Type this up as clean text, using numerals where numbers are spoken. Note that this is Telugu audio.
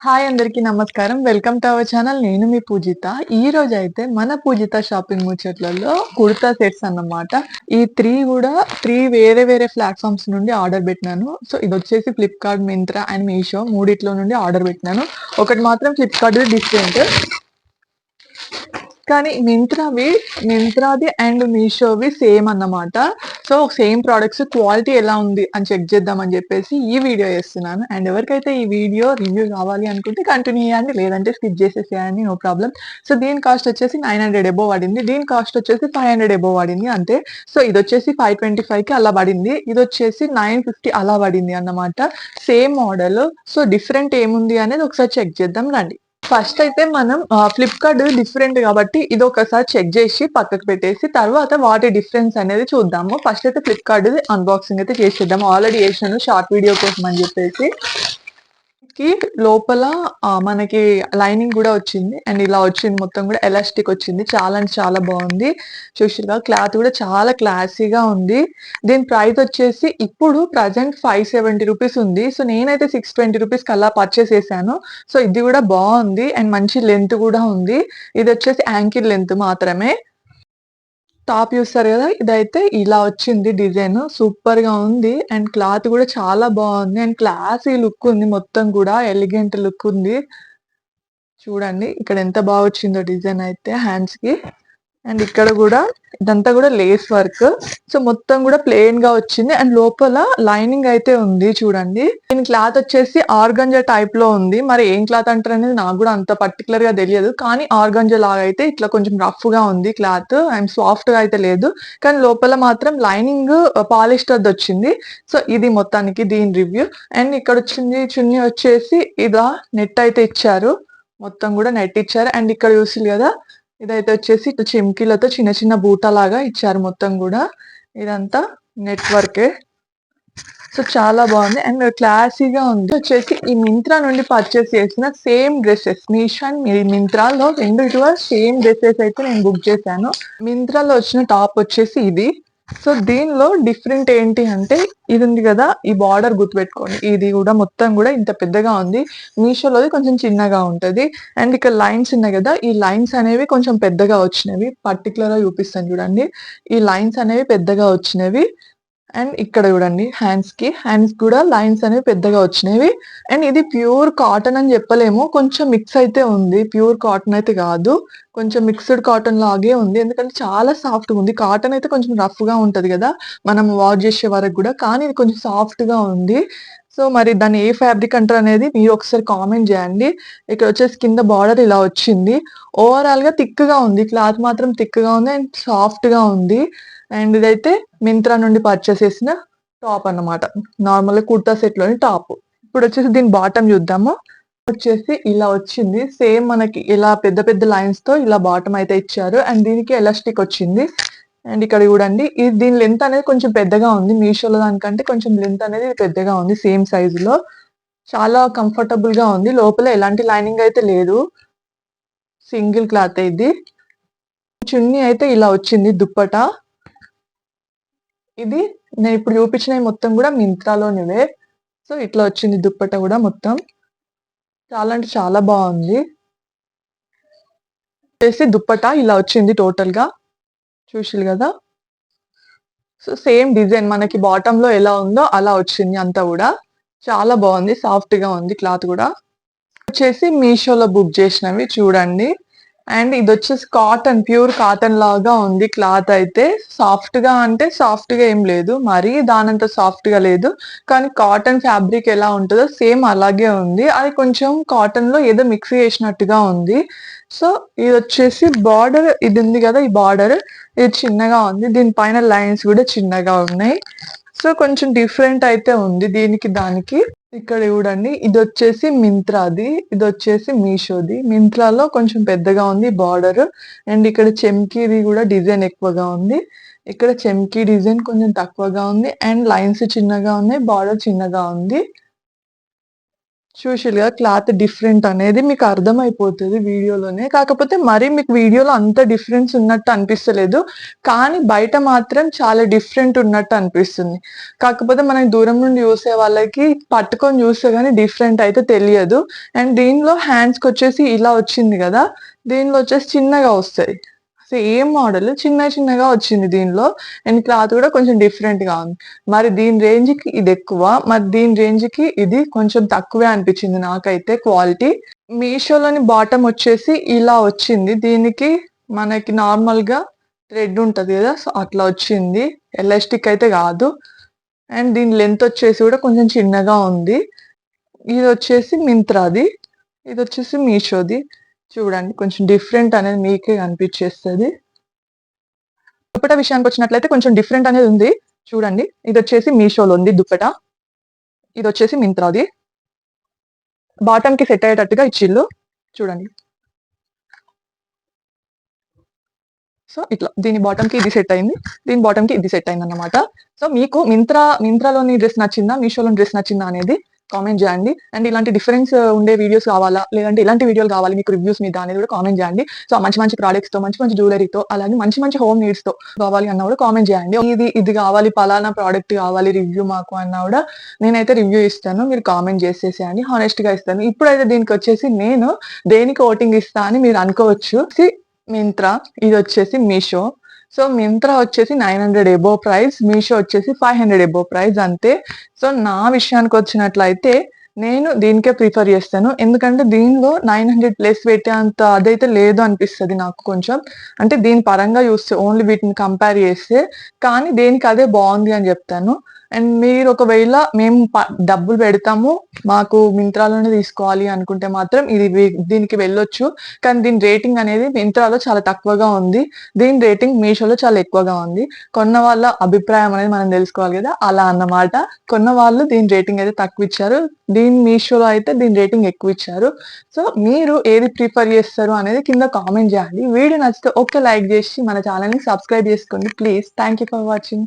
హాయ్ అందరికీ నమస్కారం. Welcome to our channel. నేను మీ పూజిత. ఈరోజైతే మన పూజిత షాపింగ్ ముచ్చట్లలో కుర్తా సెట్స్ అన్నమాట. ఈ 3 గూడా 3 వేరే వేరే ప్లాట్‌ఫార్మ్స్ నుండి ఆర్డర్ బెట్టినాను. సో, ఇదొచ్చేసి ఫ్లిప్‌కార్ట్, మింత్రా అండ్ మీషో మూడిట్లో నుండి ఆర్డర్ బెట్టినాను. ఒకటి మాత్రం ఫ్లిప్‌కార్ట్‌ది డిఫరెంట్. కానీ మింత్రాది అండ్ మీషోవి సేమ్ అన్నమాట. సో, సేమ్ ప్రొడక్ట్స్ క్వాలిటీ ఎలా ఉంది అని చెక్ చేద్దామని జెప్పేసి ఈ వీడియో చేస్తున్నాను. అండ్ ఎవరికైతే ఈ వీడియో రివ్యూ కావాలి అనుకుంటే కంటిన్యూ చేయండి. లేదంటే స్కిప్ చేసేసేయండి. No problem. సో, దీని కాస్ట్ వచ్చేసి 900 అబోవ్ పడింది. దీని కాస్ట్ వచ్చేసి 500 అబోవ్ పడింది అంతే. సో, ఇదొచ్చేసి 525కి అలా పడింది. ఇదొచ్చేసి 950 అలా పడింది అన్నమాట. Same model. సో, డిఫరెంట్ ఏముంది అనేది ఒకసారి చెక్ చేద్దాం రండి. ఫస్ట్ అయితే మనం ఫ్లిప్‌కార్ట్ డిఫరెంట్ గాబట్టి ఇదొకసారి చెక్ జేసి పక్కకు పెట్టేసి తర్వాత వాటి డిఫరెన్స్ అనేది చూద్దాము. ఫస్ట్ అయితే ఫ్లిప్‌కార్ట్‌ది అన్బాక్సింగ్ అయితే చేసేద్దాం. ఆల్రెడీ చేశాను షార్ట్ వీడియో కోసం అని జెప్పేసి. లోపల మనకి లైనింగ్ గూడా వచ్చింది. అండ్ ఇలా వచ్చింది మొత్తం గూడా ఎలాస్టిక్ వచ్చింది. చాలా అంటే చాలా బావుంది. చూషిర్రా క్లాత్ గూడా చాలా క్లాసీగా ఉంది. దీని ప్రైస్ వచ్చేసి ఇప్పుడు ప్రెజెంట్ 570 రూపీస్ ఉంది. సో, నేనైతే 620 రూపీస్‌కి అలా పర్చేస్ చేశాను. సో, ఇది గూడా బావుంది. అండ్ మంచి లెంత్ గూడా ఉంది. ఇదొచ్చేసి యాంకిల్ లెంత్ మాత్రమే. టాప్ చూస్తారు గదా! ఇదైతే ఇలా వచ్చింది డిజైన్. సూపర్‌గా ఉంది. అండ్ క్లాత్ గూడా చాలా బావుంది. అండ్ క్లాసీ లుక్ ఉంది మొత్తం గూడా. ఎలిగెంట్ లుక్ ఉంది. చూడండి ఇక్కడ ఎంత వచ్చిందో డిజైన్ అయితే హ్యాండ్స్‌కి. అండ్ ఇక్కడ గూడా ఇదంతా గూడా లేస్ వర్క్. సో, మొత్తం గూడా ప్లెయిన్‌గా వచ్చింది. అండ్ లోపల లైనింగ్ అయితే ఉంది చూడండి. దీని క్లాత్ వచ్చేసి ఆర్గాంజా టైప్‌లో ఉంది. మరి ఏం క్లాత్ అంటారనేది నాకు గూడా అంత పర్టిక్యులర్‌గా తెలియదు. కానీ ఆర్గాంజా లాగా అయితే ఇట్లా కొంచెం రఫ్‌గా ఉంది క్లాత్. అండ్ సాఫ్ట్‌గా అయితే లేదు. కానీ లోపల మాత్రం లైనింగ్ పాలిస్టర్‌దొచ్చింది. సో, ఇది మొత్తానికి దీని రివ్యూ. అండ్ ఇక్కడొచ్చింది చున్నీ వచ్చేసి ఇలా నెట్ అయితే ఇచ్చారు. మొత్తం గూడా నెట్ ఇచ్చారు. అండ్ ఇక్కడ చూసిర్రు గదా! ఇదైతే వచ్చేసి ఇట్లా చిమ్కీలతో చిన్న చిన్న బూటాలాగా ఇచ్చారు మొత్తం గూడా. ఇదంతా నెట్ వర్కే. సో, చాలా బావుంది. అండ్ క్లాసీగా ఉంది. వచ్చేసి ఈ మింత్రా నుండి పర్చేస్ చేసిన సేమ్ డ్రెసెస్ మీషో అండ్ మింత్రాలో రెండిటిలో సేమ్ డ్రెసెస్ అయితే నేను బుక్ చేశాను. మింత్రాలో వచ్చిన టాప్ వచ్చేసి ఇది. సో, దీనిలో డిఫరెంట్ ఏంటి అంటే ఇది ఉంది గదా! ఈ బార్డర్ గుర్తుపెట్టుకోండి. ఇది గూడా మొత్తం గూడా ఇంత పెద్దగా ఉంది. మీషోలోది కొంచెం చిన్నగా ఉంటది. అండ్ ఇక్కడ లైన్స్ ఉన్నాయి గదా! ఈ లైన్స్ అనేవి కొంచెం పెద్దగా వచ్చినవి. పర్టిక్యులర్‌గా చూపిస్తాను చూడండి. ఈ లైన్స్ అనేవి పెద్దగా వచ్చినవి. అండ్ ఇక్కడ చూడండి హ్యాండ్స్ కూడా లైన్స్ అనేవి పెద్దగా వచ్చినవి. అండ్ ఇది ప్యూర్ కాటన్ అని చెప్పలేము. కొంచెం మిక్స్ అయితే ఉంది. ప్యూర్ కాటన్ అయితే కాదు. కొంచెం మిక్స్‌డ్ కాటన్ లాగే ఉంది. ఎందుకంటే చాలా సాఫ్ట్‌గా ఉంది. కాటన్ అయితే కొంచెం రఫ్‌గా ఉంటది గదా! మనం వాష్ చేసే వరకు గూడా. కానీ ఇది కొంచెం సాఫ్ట్‌గా ఉంది. సో, మరి దాన్ని ఏ ఫ్యాబ్రిక్ అంటారనేది మీరు ఒకసారి కామెంట్ జేయండి. ఇక్కడ వచ్చేసి కింద బార్డర్ ఇలా వచ్చింది. ఓవరాల్‌గా థిక్‌గా ఉంది. క్లాత్ మాత్రం థిక్‌గా ఉంది అండ్ సాఫ్ట్‌గా ఉంది. అండ్ ఇదైతే మింత్రా నుండి పర్చేస్ చేసిన టాప్ అన్నమాట. నార్మల్‌గా కుర్తా సెట్‌లోని టాప్. ఇప్పుడొచ్చేసి దీని బాటమ్ చూద్దాము. వచ్చేసి ఇలా వచ్చింది. సేమ్ మనకి ఇలా పెద్ద పెద్ద లైన్స్‌తో ఇలా బాటమ్ అయితే ఇచ్చారు. అండ్ దీనికి ఎలాస్టిక్ వచ్చింది. అండ్ ఇక్కడ చూడండి దీని లెంత్ అనేది కొంచెం పెద్దగా ఉంది. మీషోలో దానికంటే కొంచెం లెంత్ అనేది పెద్దగా ఉంది సేమ్ సైజులో. చాలా కంఫర్టబుల్‌గా ఉంది. లోపల ఎలాంటి లైనింగ్ అయితే లేదు. సింగిల్ క్లాతే ఇది. చున్నీ అయితే ఇలా వచ్చింది దుప్పటా. ఇది నేనిప్పుడు చూపించినవి మొత్తం గూడా మింత్రాలోనివే. సో, ఇట్లా వచ్చింది దుప్పట గూడా మొత్తం. చాలా అంటే చాలా బావుంది. దుప్పట ఇలా వచ్చింది టోటల్‌గా. చూషిర్రు గదా! సో, సేమ్ డిజైన్ మనకి బాటమ్‌లో ఎలా ఉందో అలా వచ్చింది అంతా గూడా. చాలా బావుంది. సాఫ్ట్‌గా ఉంది క్లాత్ గూడా. వచ్చేసి మీషోలో బుక్ చేసినవి చూడండి. అండ్ ఇదొచ్చేసి కాటన్, ప్యూర్ కాటన్ లాగా ఉంది క్లాత్ అయితే. సాఫ్ట్‌గా అంటే సాఫ్ట్‌గా ఏం లేదు. మరీ దానంత సాఫ్ట్‌గా లేదు. కానీ కాటన్ ఫ్యాబ్రిక్ ఎలా ఉంటదో సేమ్ అలాగే ఉంది. అది కొంచెం కాటన్‌లో ఏదో మిక్స్ చేసినట్టుగా ఉంది. సో, ఇదొచ్చేసి బార్డర్ ఇది ఉంది గదా! ఈ బార్డర్ ఇది చిన్నగా ఉంది. దీని పైన లైన్స్ గూడా చిన్నగా ఉన్నాయి. సో, కొంచెం డిఫరెంట్ అయితే ఉంది దీనికి దానికి. ఇక్కడ చూడండి ఇదొచ్చేసి మింత్రాది. ఇదొచ్చేసి మీషోది. మింత్రాలో కొంచెం పెద్దగా ఉంది బార్డర్. అండ్ ఇక్కడ చెమ్కీది గూడా డిజైన్ ఎక్కువగా ఉంది. ఇక్కడ చెమ్కీ డిజైన్ కొంచెం తక్కువగా ఉంది. అండ్ లైన్స్ చిన్నగా ఉన్నాయి. బార్డర్ చిన్నగా ఉంది. సోషల్‌గా క్లాత్ డిఫరెంట్ అనేది మీకు అర్థమైపోతది వీడియోలోనే. కాకపోతే మరి మీకు వీడియోలో అంత డిఫరెన్స్ ఉన్నట్టు అనిపిస్తలేదు. కానీ బయట మాత్రం చాలా డిఫరెంట్ ఉన్నట్టు అనిపిస్తుంది. కాకపోతే మనం దూరం నుండి చూసే వాళ్ళకి పట్టుకొని చూస్తే గాని డిఫరెంట్ అయితే తెలియదు. అండ్ దీనిలో హ్యాండ్స్‌కొచ్చేసి ఇలా వచ్చింది గదా! దీనిలో వచ్చేసి చిన్నగా వస్తాయి. సేమ్ మోడల్ చిన్న చిన్నగా వచ్చింది దీనిలో. అండ్ క్లాత్ కూడా కొంచెం డిఫరెంట్‌గా ఉంది. మరి దీని రేంజ్‌కి ఇదెక్కువ. మరి దీని రేంజ్‌కి ఇది కొంచెం తక్కువే అనిపిచ్చింది నాకైతే క్వాలిటీ. మీషోలోని బాటమ్ వచ్చేసి ఇలా వచ్చింది. దీనికి మనకి నార్మల్‌గా థ్రెడ్ ఉంటది గదా! సో, అట్లా వచ్చింది. ఎలాస్టిక్ అయితే గాదు. అండ్ దీని లెంత్ వచ్చేసి కూడా కొంచెం చిన్నగా ఉంది. ఇదొచ్చేసి మింత్రాది. ఇదొచ్చేసి మీషోది. చూడండి కొంచెం డిఫరెంట్ అనేది మీకే కనిపిచ్చేస్తది. దుప్పటా విషయానికొచ్చినట్లయితే కొంచెం డిఫరెంట్ అనేది ఉంది. చూడండి. ఇదొచ్చేసి మీషోలో ఉంది దుప్పటా. ఇదొచ్చేసి మింత్రాది. బాటమ్‌కి సెట్ అయ్యేటట్టుగా ఇచ్చిల్లు. చూడండి. సో, ఇట్లా దీని బాటమ్‌కి ఇది సెట్ అయింది. దీని బాటమ్‌కి ఇది సెట్ అయిందన్నమాట. సో, మీకు మింత్రాలోని డ్రెస్ నచ్చిందా? మీషోలోని డ్రెస్ నచ్చిందా అనేది కామెంట్ జేయండి. అండ్ ఇలాంటి డిఫరెన్స్ ఉండే వీడియోస్ కావాలా? లేదంటే ఇలాంటి వీడియోలు కావాలి మీకు రివ్యూస్ మీద అనేది కూడా కామెంట్ జేయండి. సో, మంచి మంచి ప్రొడక్ట్స్‌తో, మంచి మంచి జ్యువెల్లరీతో, అలాగే మంచి మంచి హోమ్ నీడ్స్‌తో కావాలి అన్నా కూడా కామెంట్ జేయండి. ఇది కావాలి, పలానా ప్రొడక్ట్ కావాలి రివ్యూ మాకు అన్నా కూడా నేనైతే రివ్యూ ఇస్తాను. మీరు కామెంట్ చేసేసేయండి. హానెస్ట్‌గా ఇస్తాను. ఇప్పుడైతే దీనికొచ్చేసి నేను దేనికి ఓటింగ్ ఇస్తా అని మీరు అనుకోవచ్చు. మింత్రా, ఇదొచ్చేసి మీషో. సో, మింత్రా వచ్చేసి 900 అబోవ్ ప్రైస్. మీషో వచ్చేసి 500 అబోవ్ ప్రైస్ అంతే. సో, నా విషయానికొచ్చినట్లయితే నేను దీనికే ప్రిఫర్ చేస్తాను. ఎందుకంటే దీనిలో 900 ప్లస్ పెట్టేంత అదైతే లేదు అనిపిస్తది నాకు కొంచెం. అంటే దీని పరంగా చూస్తే ఓన్లీ వీటిని కంపేర్ చేస్తే. కానీ దేనికి అదే బావుంది అని జెప్తాను. అండ్ మీరు ఒకవేళ మేము డబ్బులు పెడతాము, మాకు మింత్రాలోనే తీసుకోవాలి అనుకుంటే మాత్రం దీనికి వెళ్ళొచ్చు. కానీ దీని రేటింగ్ అనేది మింత్రాలో చాలా తక్కువగా ఉంది. దీని రేటింగ్ మీషోలో చాలా ఎక్కువగా ఉంది. కొన్న వాళ్ళ అభిప్రాయం అనేది మనం తెలుసుకోవాలి గదా! అలా అన్నమాట. కొన్న వాళ్ళు దీని రేటింగ్ అయితే తక్కువిచ్చారు. మీషోలో అయితే దీని రేటింగ్ ఎక్కువిచ్చారు. సో, మీరు ఏది ప్రిఫర్ చేస్తారు అనేది కింద కామెంట్ జేయండి. వీడియో నచ్చితే ఒక్క లైక్ జేసి మన ఛానెల్‌ని సబ్స్క్రైబ్ చేసుకోండి please. Thank you for watching.